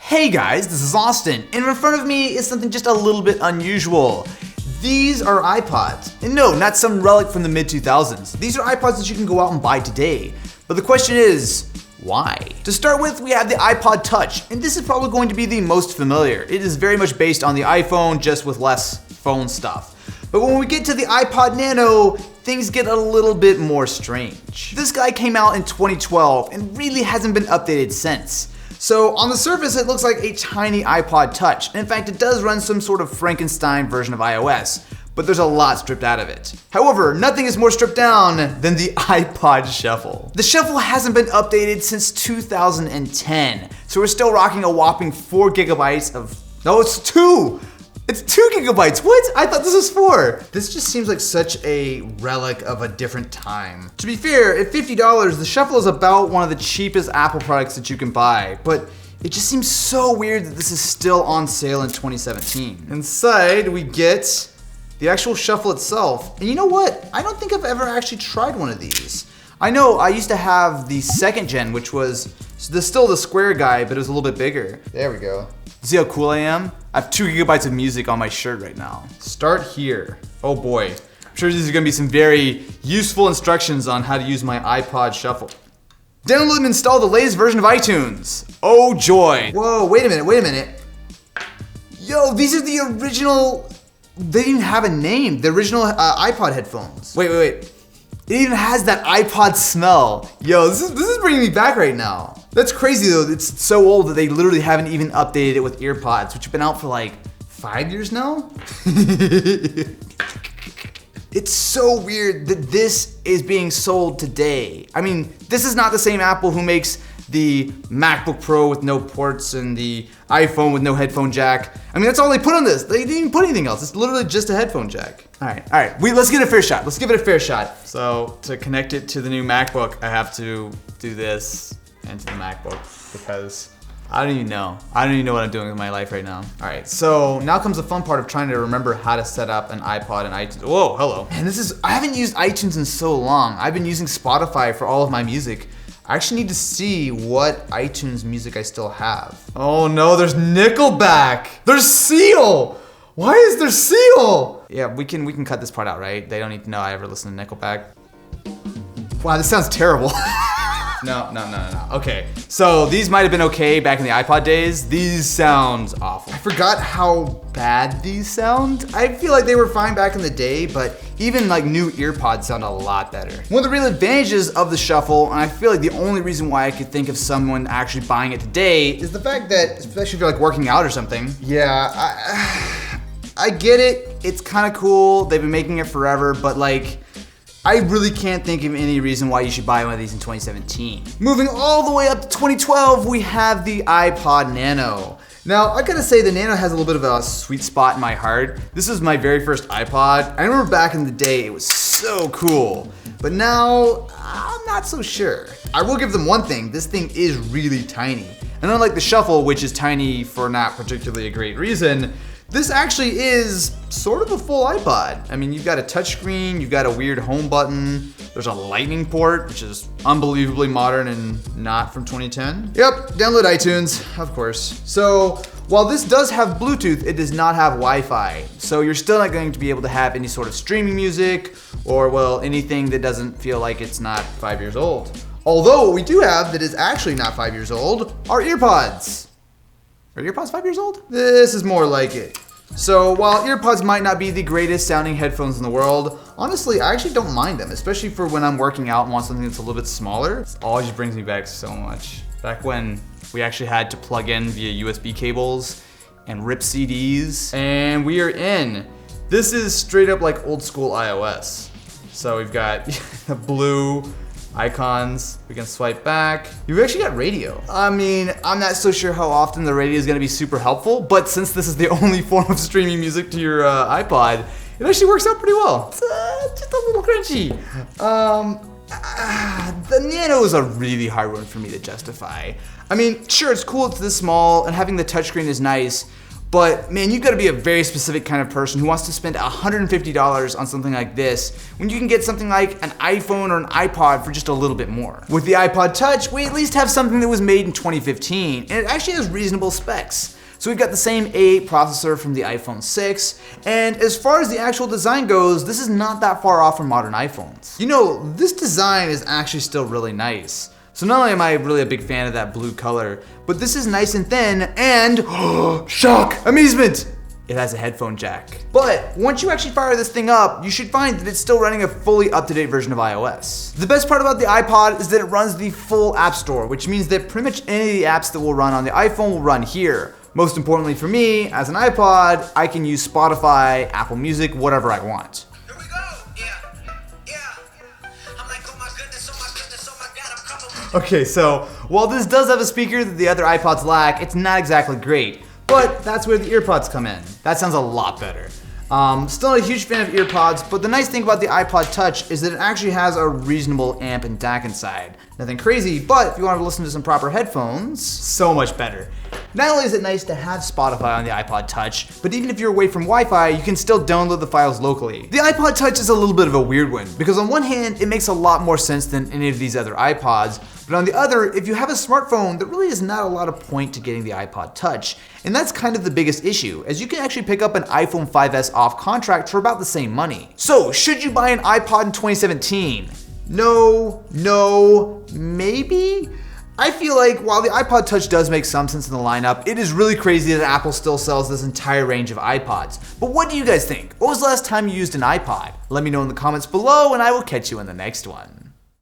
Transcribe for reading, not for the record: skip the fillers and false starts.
Hey guys, this is Austin, and in front of me is something just a little bit unusual. These are iPods, and no, not some relic from the mid-2000s. These are iPods that you can go out and buy today. But the question is, why? To start with, we have the Ipod Touch, and this is probably going to be the most familiar. It is very much based on the iPhone, just with less phone stuff. But when we get to the Ipod Nano, things get a little bit more strange. This guy came out in 2012 and really hasn't been updated since. So on the surface, it looks like a tiny Ipod Touch. And in fact, it does run some sort of Frankenstein version of iOS, but there's a lot stripped out of it. However, nothing is more stripped down than the Ipod Shuffle. The Shuffle hasn't been updated since 2010, so we're still rocking a whopping 4 gigabytes of, no, it's 2! It's 2 gigabytes, what? I thought this was 4. This just seems like such a relic of a different time. To be fair, at $50, the Shuffle is about one of the cheapest Apple products that you can buy, but it just seems so weird that this is still on sale in 2017. Inside, we get the actual Shuffle itself. And you know what? I don't think I've ever actually tried one of these. I know I used to have the second gen, which was still the square guy, but it was a little bit bigger. There we go. See how cool I am? I have 2 gigabytes of music on my shirt right now. Start here. Oh boy. I'm sure these are gonna be some very useful instructions on how to use my Ipod Shuffle. Download and install the latest version of iTunes. Oh joy. Whoa, wait a minute. Yo, these are the original, they didn't have a name. The original iPod headphones. Wait. It even has that iPod smell. Yo, this is bringing me back right now. That's crazy though, it's so old that they literally haven't even updated it with earpods, which have been out for like 5 years now? It's so weird that this is being sold today. I mean, this is not the same Apple who makes the MacBook Pro with no ports and the iPhone with no headphone jack. I mean, that's all they put on this. They didn't even put anything else. It's literally just a headphone jack. All right. Let's give it a fair shot. Let's give it a fair shot. So to connect it to the new MacBook, I have to do this into the MacBook because I don't even know. I don't even know what I'm doing with my life right now. All right, so now comes the fun part of trying to remember how to set up an iPod and iTunes. Whoa, hello. And I haven't used iTunes in so long. I've been using Spotify for all of my music. I actually need to see what iTunes music I still have. Oh no, there's Nickelback. There's Seal. Why is there Seal? Yeah, we can cut this part out, right? They don't need to know I ever listen to Nickelback. Wow, this sounds terrible. No. Okay, so these might have been okay back in the iPod days. These sound awful. I forgot how bad these sound. I feel like they were fine back in the day, but even like new earpods sound a lot better. One of the real advantages of the Shuffle, and I feel like the only reason why I could think of someone actually buying it today, is the fact that, especially if you're like working out or something. Yeah, I get it. It's kind of cool. They've been making it forever, but like, I really can't think of any reason why you should buy one of these in 2017. Moving all the way up to 2012, we have the Ipod Nano. Now, I gotta say the Nano has a little bit of a sweet spot in my heart. This is my very first iPod. I remember back in the day, it was so cool. But now, I'm not so sure. I will give them one thing, this thing is really tiny. And unlike the Shuffle, which is tiny for not particularly a great reason, this actually is sort of a full iPod. I mean, you've got a touchscreen, you've got a weird home button, there's a lightning port, which is unbelievably modern and not from 2010. Yep, download iTunes, of course. So, while this does have Bluetooth, it does not have Wi-Fi. So you're still not going to be able to have any sort of streaming music or, well, anything that doesn't feel like it's not 5 years old. Although what we do have that is actually not 5 years old are earpods. Are earpods 5 years old? This is more like it. So while earpods might not be the greatest sounding headphones in the world, honestly, I actually don't mind them, especially for when I'm working out and want something that's a little bit smaller. It always brings me back so much. Back when we actually had to plug in via USB cables and rip CDs, and we are in. This is straight up like old school iOS. So we've got the blue icons, we can swipe back. You've actually got radio. I mean, I'm not so sure how often the radio is gonna be super helpful, but since this is the only form of streaming music to your iPod, it actually works out pretty well. It's just a little crunchy. The Nano is a really hard one for me to justify. I mean, sure, it's cool it's this small, and having the touchscreen is nice, But man, you've got to be a very specific kind of person who wants to spend $150 on something like this when you can get something like an iPhone or an iPod for just a little bit more. With the Ipod Touch, we at least have something that was made in 2015, and it actually has reasonable specs. So we've got the same A8 processor from the iPhone 6, and as far as the actual design goes, this is not that far off from modern iPhones. You know, this design is actually still really nice. So not only am I really a big fan of that blue color, but this is nice and thin and shock, amazement! It has a headphone jack. But once you actually fire this thing up, you should find that it's still running a fully up-to-date version of iOS. The best part about the iPod is that it runs the full App Store, which means that pretty much any of the apps that will run on the iPhone will run here. Most importantly for me, as an iPod, I can use Spotify, Apple Music, whatever I want. Okay, so while this does have a speaker that the other iPods lack, it's not exactly great. But that's where the earpods come in. That sounds a lot better. Still not a huge fan of earpods, but the nice thing about the Ipod Touch is that it actually has a reasonable amp and DAC inside. Nothing crazy, but if you want to listen to some proper headphones, so much better. Not only is it nice to have Spotify on the Ipod Touch, but even if you're away from Wi-Fi, you can still download the files locally. The Ipod Touch is a little bit of a weird one, because on one hand, it makes a lot more sense than any of these other iPods, but on the other, if you have a smartphone, there really is not a lot of point to getting the Ipod Touch, and that's kind of the biggest issue, as you can actually pick up an iPhone 5S off contract for about the same money. So, should you buy an iPod in 2017? No, maybe? I feel like while the Ipod Touch does make some sense in the lineup, it is really crazy that Apple still sells this entire range of iPods. But what do you guys think? What was the last time you used an iPod? Let me know in the comments below, and I will catch you in the next one.